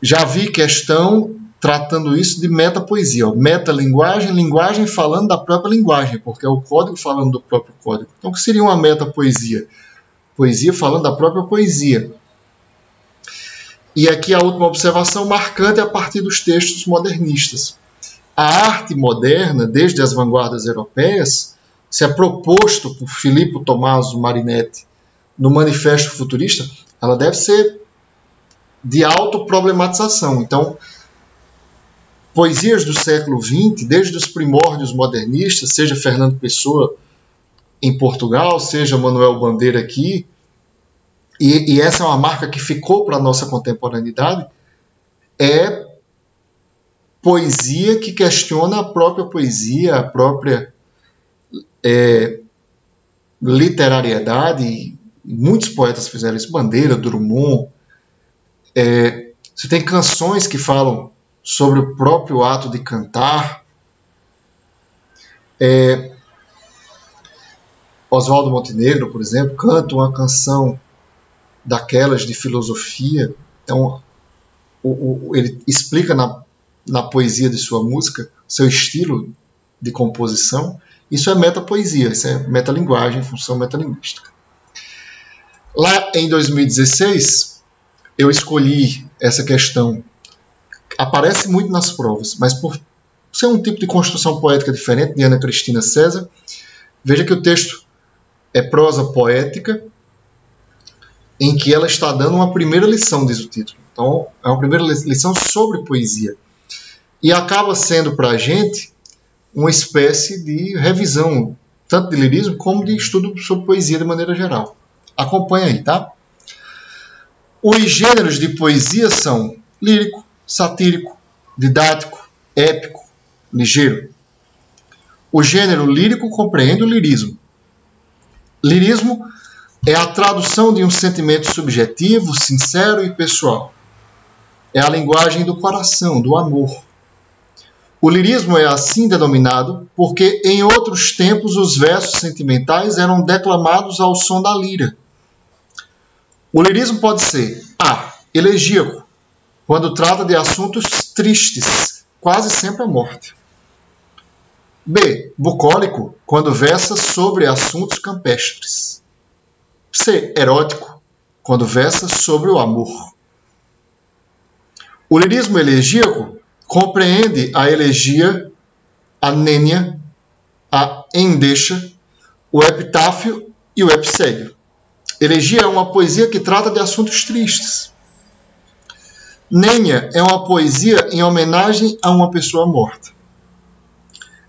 já vi questão tratando isso de metapoesia. Metalinguagem, linguagem falando da própria linguagem, porque é o código falando do próprio código. Então, o que seria uma metapoesia? Poesia falando da própria poesia. E aqui a última observação marcante é a partir dos textos modernistas. A arte moderna, desde as vanguardas europeias, se é proposto por Filippo Tommaso Marinetti no Manifesto Futurista, ela deve ser de autoproblematização. Então, poesias do século XX, desde os primórdios modernistas, seja Fernando Pessoa em Portugal, seja Manuel Bandeira aqui, e essa é uma marca que ficou para a nossa contemporaneidade, é poesia que questiona a própria poesia, a própria literariedade. Muitos poetas fizeram isso, Bandeira, Drummond. Você tem canções que falam sobre o próprio ato de cantar. Oswaldo Montenegro, por exemplo, canta uma canção daquelas de filosofia. Então, ele explica na poesia de sua música, seu estilo de composição, isso é metapoesia, isso é metalinguagem, função metalinguística. Lá em 2016, eu escolhi essa questão. Aparece muito nas provas, mas por ser um tipo de construção poética diferente de Ana Cristina César, veja que o texto é prosa poética, em que ela está dando uma primeira lição, diz o título. Então, é uma primeira lição sobre poesia. E acaba sendo para a gente uma espécie de revisão, tanto de lirismo como de estudo sobre poesia de maneira geral. Acompanha aí, tá? Os gêneros de poesia são lírico, satírico, didático, épico, ligeiro. O gênero lírico compreende o lirismo. Lirismo é a tradução de um sentimento subjetivo, sincero e pessoal. É a linguagem do coração, do amor. O lirismo é assim denominado porque em outros tempos os versos sentimentais eram declamados ao som da lira. O lirismo pode ser A. Elegíaco, quando trata de assuntos tristes, quase sempre a morte. B. Bucólico, quando versa sobre assuntos campestres. C. Erótico, quando versa sobre o amor. O lirismo elegíaco compreende a elegia, a nênia, a endecha, o epitáfio e o epicédio. Elegia é uma poesia que trata de assuntos tristes. Nênia é uma poesia em homenagem a uma pessoa morta.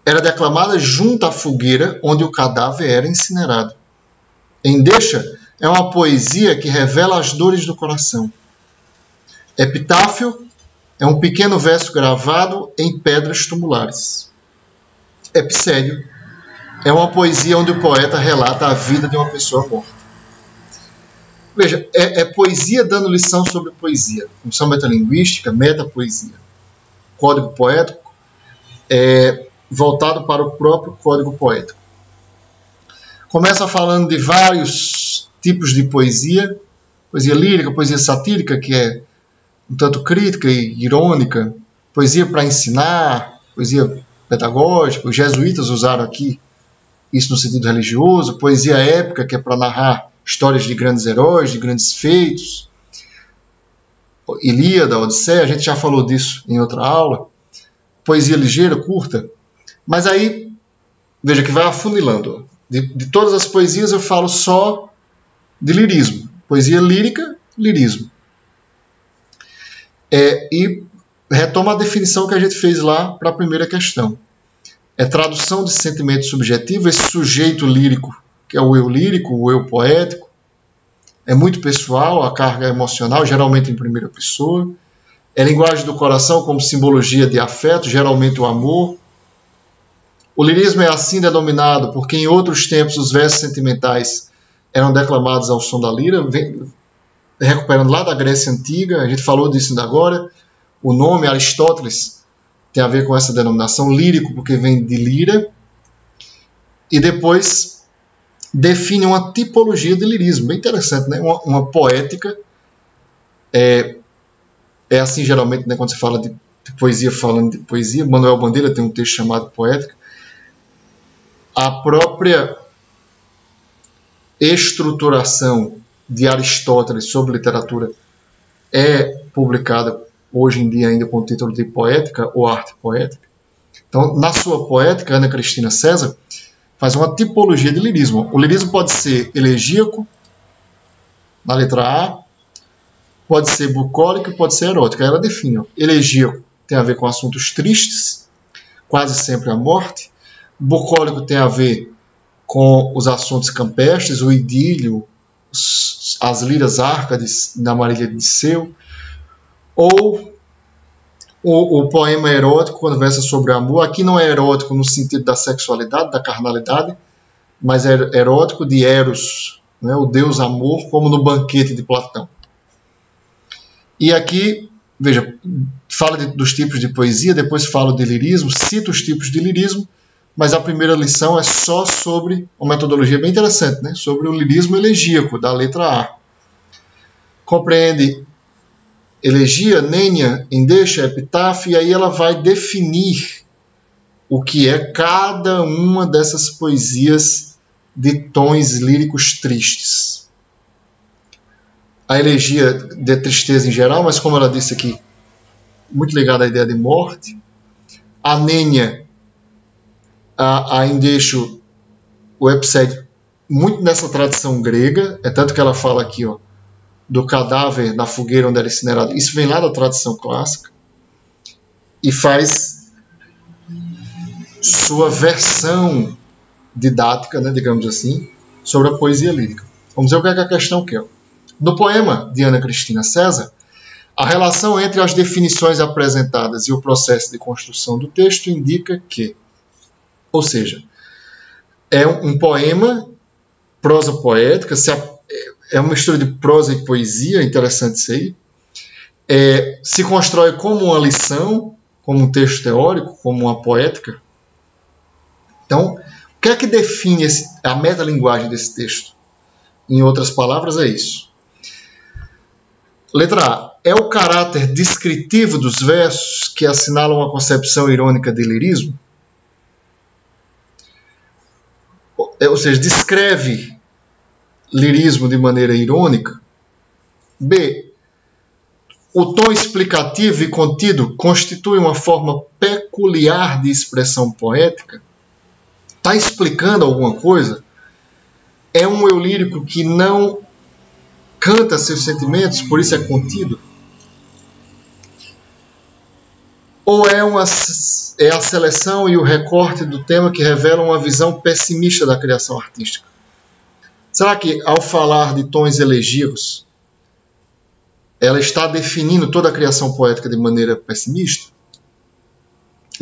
Era declamada junto à fogueira onde o cadáver era incinerado. Endecha é uma poesia que revela as dores do coração. Epitáfio é um pequeno verso gravado em pedras tumulares. Epicédio é uma poesia onde o poeta relata a vida de uma pessoa morta. Veja, é poesia dando lição sobre poesia. Função metalinguística, metapoesia. Código poético é voltado para o próprio código poético. Começa falando de vários tipos de poesia. Poesia lírica, poesia satírica, que é um tanto crítica e irônica. Poesia para ensinar, poesia pedagógica. Os jesuítas usaram aqui isso no sentido religioso. Poesia épica, que é para narrar histórias de grandes heróis, de grandes feitos. Ilíada, Odisseia, a gente já falou disso em outra aula. Poesia ligeira, curta. Mas aí, veja que vai afunilando. De todas as poesias eu falo só de lirismo. Poesia lírica, lirismo. E retoma a definição que a gente fez lá para a primeira questão. É tradução de sentimento subjetivo, esse sujeito lírico, que é o eu lírico, o eu poético. É muito pessoal, a carga emocional, geralmente em primeira pessoa. É linguagem do coração como simbologia de afeto, geralmente o amor. O lirismo é assim denominado porque em outros tempos os versos sentimentais eram declamados ao som da lira, recuperando lá da Grécia Antiga, a gente falou disso ainda agora. O nome Aristóteles tem a ver com essa denominação, lírico, porque vem de lira. E depois define uma tipologia de lirismo, bem interessante, né? Uma poética. É assim geralmente, né, quando você fala de poesia, falando de poesia. Manuel Bandeira tem um texto chamado Poética. A própria estruturação de Aristóteles sobre literatura é publicada hoje em dia ainda com o título de Poética ou Arte Poética. Então, na sua Poética, Ana Cristina César faz uma tipologia de lirismo. O lirismo pode ser elegíaco, na letra A, pode ser bucólico, pode ser erótico. Aí ela define. Elegíaco tem a ver com assuntos tristes, quase sempre a morte. Bucólico tem a ver com os assuntos campestres, o idílio, as liras árcades da Marília de Disseu, ou o poema erótico, quando versa sobre amor. Aqui não é erótico no sentido da sexualidade, da carnalidade, mas é erótico de Eros, né, o deus amor, como no Banquete de Platão. E aqui, veja, fala dos tipos de poesia, depois fala de lirismo, cita os tipos de lirismo, mas a primeira lição é só sobre uma metodologia bem interessante, né? Sobre o lirismo elegíaco, da letra A. Compreende elegia, nênia, endecha, epitáfio, e aí ela vai definir o que é cada uma dessas poesias de tons líricos tristes. A elegia de tristeza em geral, mas como ela disse aqui, muito ligada à ideia de morte. A nênia, a endexo, o epsédio, muito nessa tradição grega, é tanto que ela fala aqui, ó, do cadáver na fogueira onde era incinerado. Isso vem lá da tradição clássica e faz sua versão didática, né, digamos assim, sobre a poesia lírica. Vamos ver o que é que a questão quer. No poema de Ana Cristina César, a relação entre as definições apresentadas e o processo de construção do texto indica que, ou seja, é um poema, prosa poética, é uma mistura de prosa e poesia, interessante isso aí. Se constrói como uma lição, como um texto teórico, como uma poética. Então, o que é que define a metalinguagem desse texto? Em outras palavras, é isso. Letra A. É o caráter descritivo dos versos que assinalam a concepção irônica de lirismo? Ou seja, descreve lirismo de maneira irônica. B. O tom explicativo e contido constitui uma forma peculiar de expressão poética? Está explicando alguma coisa? É um eu lírico que não canta seus sentimentos, por isso é contido? Ou é a seleção e o recorte do tema que revelam uma visão pessimista da criação artística? Será que, ao falar de tons elegíacos, ela está definindo toda a criação poética de maneira pessimista?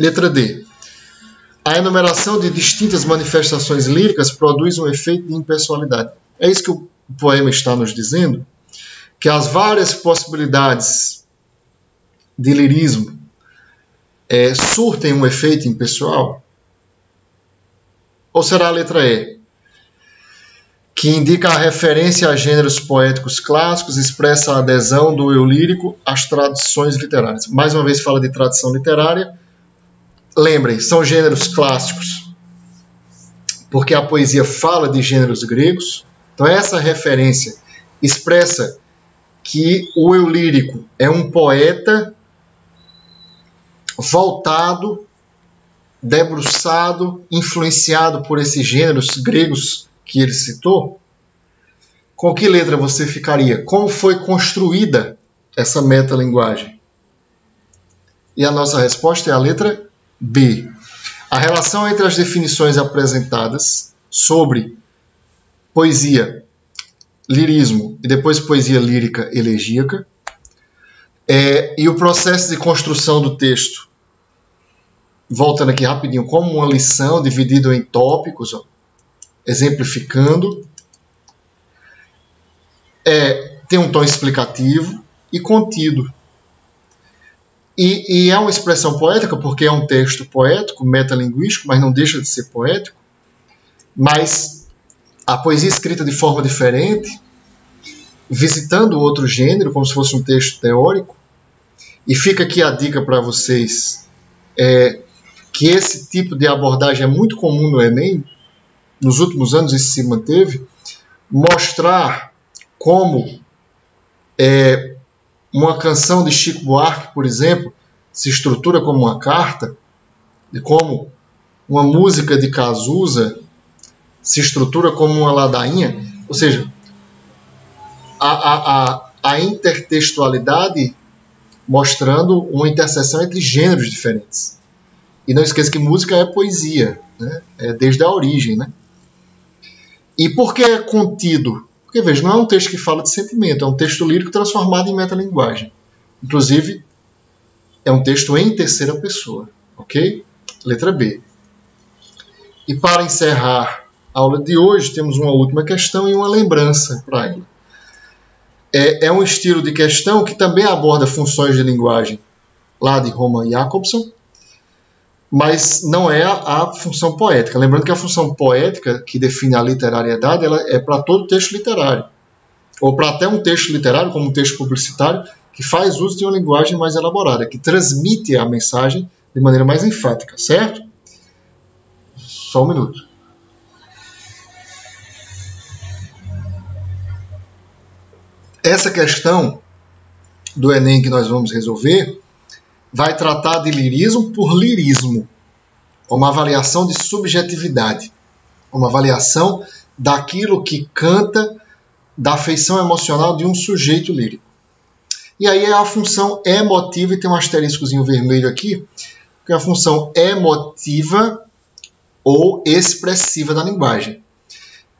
Letra D. A enumeração de distintas manifestações líricas produz um efeito de impessoalidade. É isso que o poema está nos dizendo? Que as várias possibilidades de lirismo surtem um efeito impessoal? Ou será a letra E, que indica a referência a gêneros poéticos clássicos, expressa a adesão do eu lírico às tradições literárias? Mais uma vez fala de tradição literária. Lembrem, são gêneros clássicos, porque a poesia fala de gêneros gregos. Então essa referência expressa que o eu lírico é um poeta voltado, debruçado, influenciado por esses gêneros gregos que ele citou. Com que letra você ficaria? Como foi construída essa metalinguagem? E a nossa resposta é a letra B. A relação entre as definições apresentadas sobre poesia, lirismo e depois poesia lírica elegíaca e o processo de construção do texto, voltando aqui rapidinho, como uma lição dividido em tópicos, ó, exemplificando, tem um tom explicativo e contido. E é uma expressão poética, porque é um texto poético, metalinguístico, mas não deixa de ser poético. Mas a poesia escrita de forma diferente, visitando outro gênero, como se fosse um texto teórico. E fica aqui a dica para vocês, que esse tipo de abordagem é muito comum no Enem. Nos últimos anos isso se manteve. Mostrar como uma canção de Chico Buarque, por exemplo, se estrutura como uma carta, e como uma música de Cazuza se estrutura como uma ladainha. Ou seja, a intertextualidade mostrando uma interseção entre gêneros diferentes. E não esqueça que música é poesia, né? Desde a origem. Né? E por que é contido? Porque, veja, não é um texto que fala de sentimento, é um texto lírico transformado em metalinguagem. Inclusive, é um texto em terceira pessoa. Ok? Letra B. E para encerrar a aula de hoje, temos uma última questão e uma lembrança para ela. É um estilo de questão que também aborda funções de linguagem lá de Roman Jakobson, mas não é a função poética. Lembrando que a função poética, que define a literariedade, ela é para todo texto literário, ou para até um texto literário, como um texto publicitário, que faz uso de uma linguagem mais elaborada, que transmite a mensagem de maneira mais enfática, certo? Só um minuto. Essa questão do Enem que nós vamos resolver vai tratar de lirismo por lirismo, uma avaliação de subjetividade, uma avaliação daquilo que canta da afeição emocional de um sujeito lírico. E aí é a função emotiva, e tem um asteriscozinho vermelho aqui, que é a função emotiva ou expressiva da linguagem,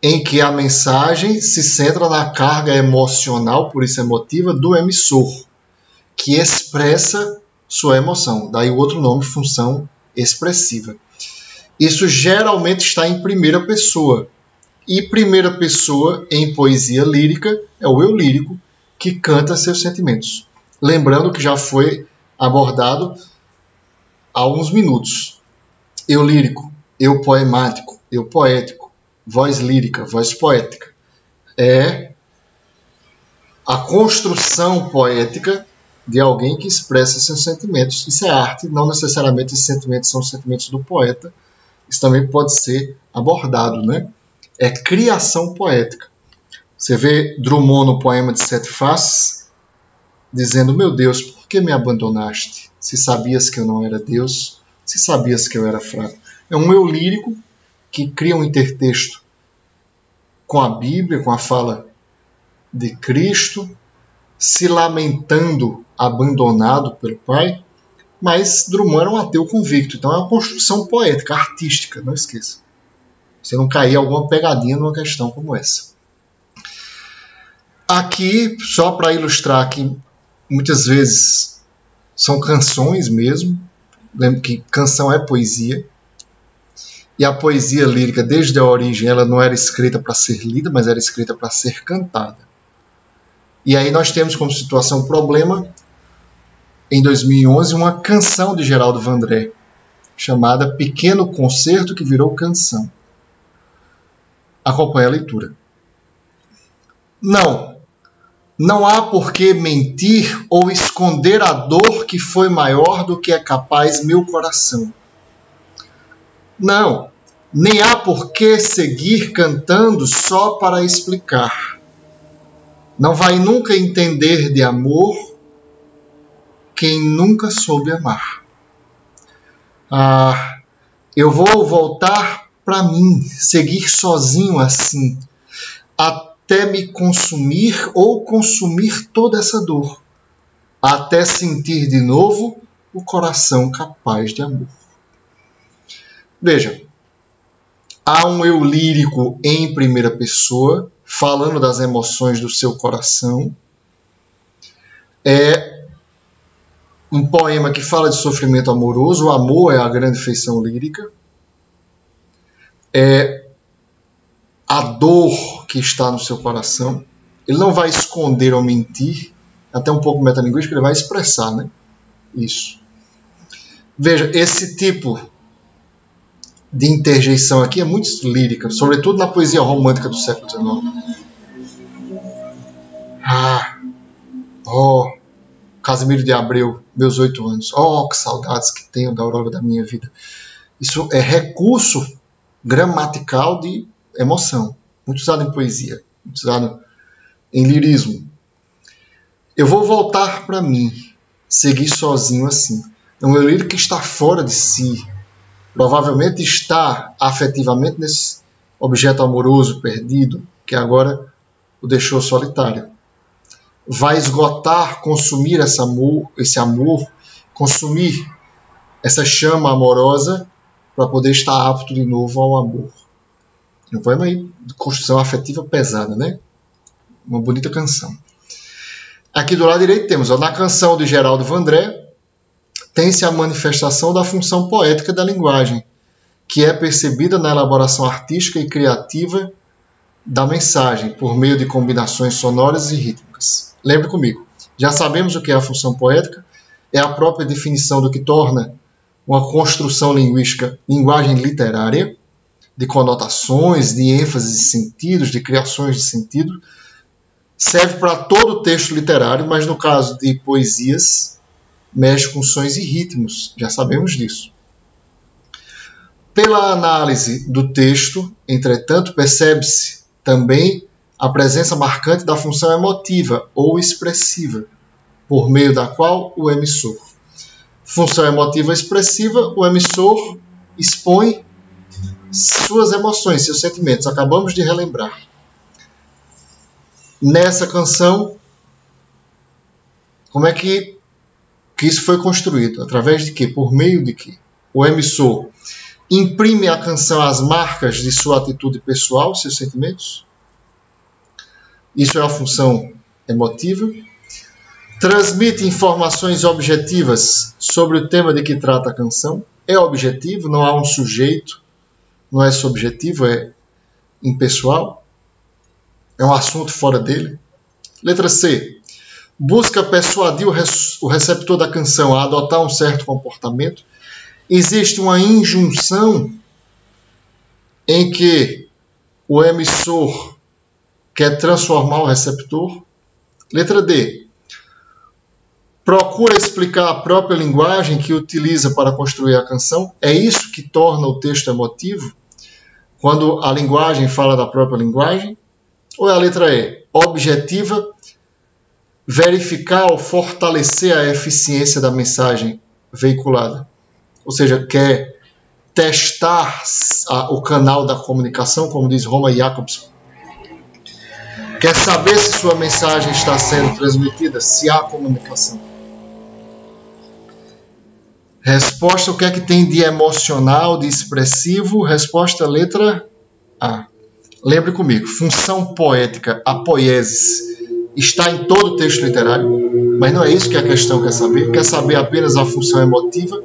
em que a mensagem se centra na carga emocional, por isso emotiva, do emissor, que expressa sua emoção. Daí o outro nome, função expressiva. Isso geralmente está em primeira pessoa. E primeira pessoa em poesia lírica é o eu lírico, que canta seus sentimentos. Lembrando que já foi abordado há alguns minutos. Eu lírico, eu poemático, eu poético, voz lírica, voz poética. É a construção poética de alguém que expressa seus sentimentos. Isso é arte, não necessariamente esses sentimentos são os sentimentos do poeta. Isso também pode ser abordado, né? É criação poética. Você vê Drummond no poema de Sete Faces, dizendo: meu Deus, por que me abandonaste? Se sabias que eu não era Deus, se sabias que eu era fraco. É um eu lírico que cria um intertexto com a Bíblia, com a fala de Cristo, se lamentando abandonado pelo Pai, mas Drummond era um ateu convicto, então é uma construção poética, artística, não esqueça. Você não cair alguma pegadinha numa questão como essa. Aqui, só para ilustrar que muitas vezes são canções mesmo, lembro que canção é poesia, e a poesia lírica, desde a origem, ela não era escrita para ser lida, mas era escrita para ser cantada. E aí nós temos como situação problema, em 2011, uma canção de Geraldo Vandré, chamada Pequeno Concerto que Virou Canção. Acompanhe a leitura. Não há por que mentir ou esconder a dor que foi maior do que é capaz meu coração. Não, nem há por que seguir cantando só para explicar. Não vai nunca entender de amor quem nunca soube amar. Eu vou voltar para mim, seguir sozinho assim, até me consumir ou consumir toda essa dor, até sentir de novo o coração capaz de amor. Veja, há um eu lírico em primeira pessoa, falando das emoções do seu coração. É um poema que fala de sofrimento amoroso, o amor é a grande feição lírica. É a dor que está no seu coração. Ele não vai esconder ou mentir, até um pouco metalinguístico, ele vai expressar, né? Isso. Veja, esse tipo de interjeição aqui é muito lírica, sobretudo na poesia romântica do século XIX. Casimiro de Abreu, meus 8 anos. Que saudades que tenho da aurora da minha vida. Isso é recurso gramatical de emoção, muito usado em poesia, muito usado em lirismo. Eu vou voltar para mim, seguir sozinho assim. É um eu lírico que está fora de si, provavelmente está afetivamente nesse objeto amoroso perdido, que agora o deixou solitário. Vai esgotar, consumir esse amor, consumir essa chama amorosa para poder estar apto de novo ao amor. Um poema aí de construção afetiva pesada, né? Uma bonita canção. Aqui do lado direito temos, na canção de Geraldo Vandré, tem-se a manifestação da função poética da linguagem, que é percebida na elaboração artística e criativa da mensagem, por meio de combinações sonoras e rítmicas. Lembre comigo, já sabemos o que é a função poética, é a própria definição do que torna uma construção linguística linguagem literária, de conotações, de ênfase de sentidos, de criações de sentido, serve para todo o texto literário, mas no caso de poesias, mexe com sons e ritmos, já sabemos disso. Pela análise do texto, entretanto, percebe-se também a presença marcante da função emotiva ou expressiva, por meio da qual o emissor. Função emotiva expressiva, o emissor expõe suas emoções, seus sentimentos. Acabamos de relembrar. Nessa canção, como é que isso foi construído? Através de quê? Por meio de quê? O emissor imprime à canção as marcas de sua atitude pessoal, seus sentimentos. Isso é a função emotiva. Transmite informações objetivas sobre o tema de que trata a canção. É objetivo, não há um sujeito, não é subjetivo, é impessoal. É um assunto fora dele. Letra C. Busca persuadir o receptor da canção a adotar um certo comportamento. Existe uma injunção em que o emissor quer transformar o receptor. Letra D. Procura explicar a própria linguagem que utiliza para construir a canção. É isso que torna o texto emotivo? Quando a linguagem fala da própria linguagem? Ou é a letra E? Objetiva, verificar ou fortalecer a eficiência da mensagem veiculada. Ou seja, quer testar o canal da comunicação, como diz Roma Jacobson. Quer saber se sua mensagem está sendo transmitida, se há comunicação. Resposta, o que é que tem de emocional, de expressivo? Resposta, letra A. Lembre comigo, função poética, a poiesis, está em todo o texto literário, mas não é isso que a questão quer saber. Quer saber apenas a função emotiva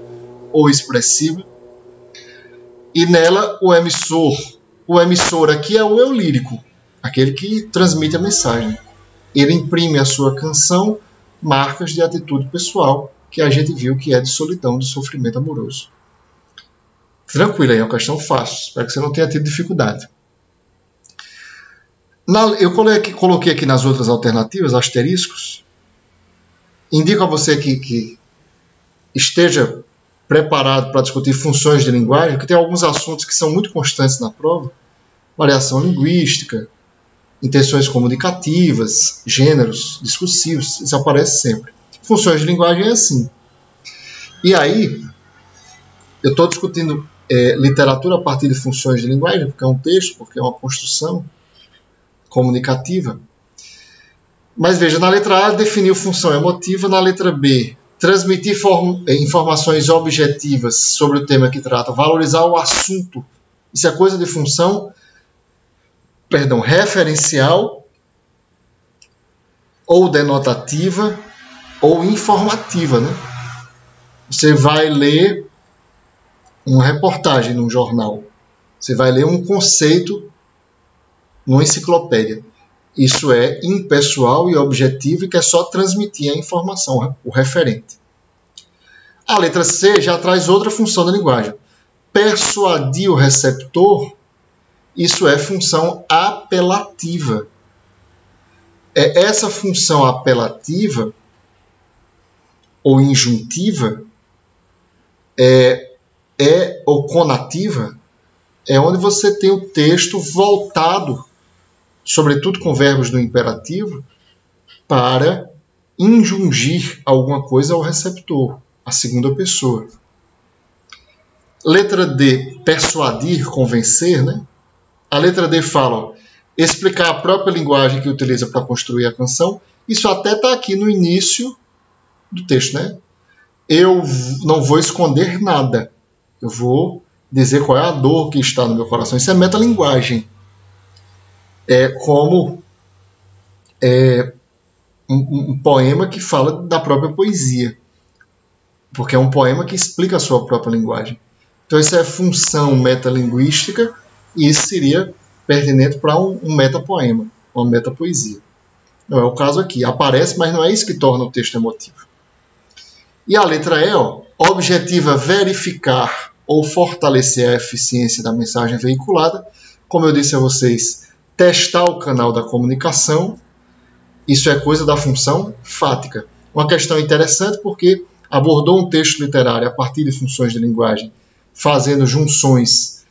ou expressiva. E nela, o emissor aqui é o eu lírico, aquele que transmite a mensagem. Ele imprime à sua canção marcas de atitude pessoal, que a gente viu que é de solidão, de sofrimento amoroso. Tranquilo, aí é uma questão fácil, espero que você não tenha tido dificuldade. Eu coloquei aqui nas outras alternativas, asteriscos. Indico a você que esteja preparado para discutir funções de linguagem, porque tem alguns assuntos que são muito constantes na prova. Variação linguística, intenções comunicativas, gêneros discursivos, isso aparece sempre. Funções de linguagem é assim. E aí, eu estou discutindo literatura a partir de funções de linguagem, porque é um texto, porque é uma construção comunicativa. Mas veja, na letra A definiu função emotiva, na letra B transmitir informações objetivas sobre o tema que trata, valorizar o assunto. Isso é coisa de função, referencial ou denotativa ou informativa, né? Você vai ler uma reportagem num jornal, você vai ler um conceito numa enciclopédia. Isso é impessoal e objetivo e quer só transmitir a informação, o referente. A letra C já traz outra função da linguagem. Persuadir o receptor, isso é função apelativa. Essa função apelativa ou injuntiva ou conativa é onde você tem o texto voltado, sobretudo com verbos do imperativo, para injungir alguma coisa ao receptor, a segunda pessoa. Letra D, persuadir, convencer, né? A letra D fala, explicar a própria linguagem que utiliza para construir a canção. Isso até está aqui no início do texto, né? Eu não vou esconder nada. Eu vou dizer qual é a dor que está no meu coração. Isso é metalinguagem. É como um poema que fala da própria poesia. Porque é um poema que explica a sua própria linguagem. Então, isso é função metalinguística e isso seria pertinente para um metapoema, uma metapoesia. Não é o caso aqui. Aparece, mas não é isso que torna o texto emotivo. E a letra E, objetiva verificar ou fortalecer a eficiência da mensagem veiculada. Como eu disse a vocês, testar o canal da comunicação. Isso é coisa da função fática. Uma questão interessante porque abordou um texto literário a partir de funções de linguagem, fazendo junções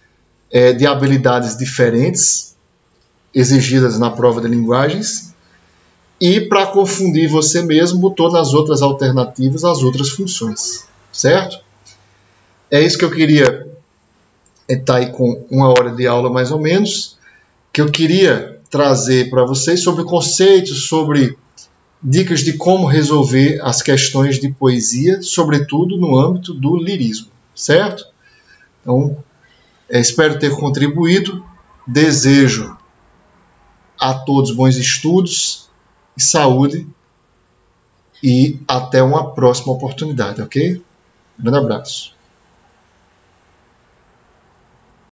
de habilidades diferentes exigidas na prova de linguagens, e para confundir você mesmo, botou nas outras alternativas as outras funções, certo? É isso que eu queria estar aí com 1 hora de aula mais ou menos, que eu queria trazer para vocês sobre conceitos, sobre dicas de como resolver as questões de poesia, sobretudo no âmbito do lirismo, certo? Então, espero ter contribuído, desejo a todos bons estudos e saúde, e até uma próxima oportunidade, ok? Um grande abraço.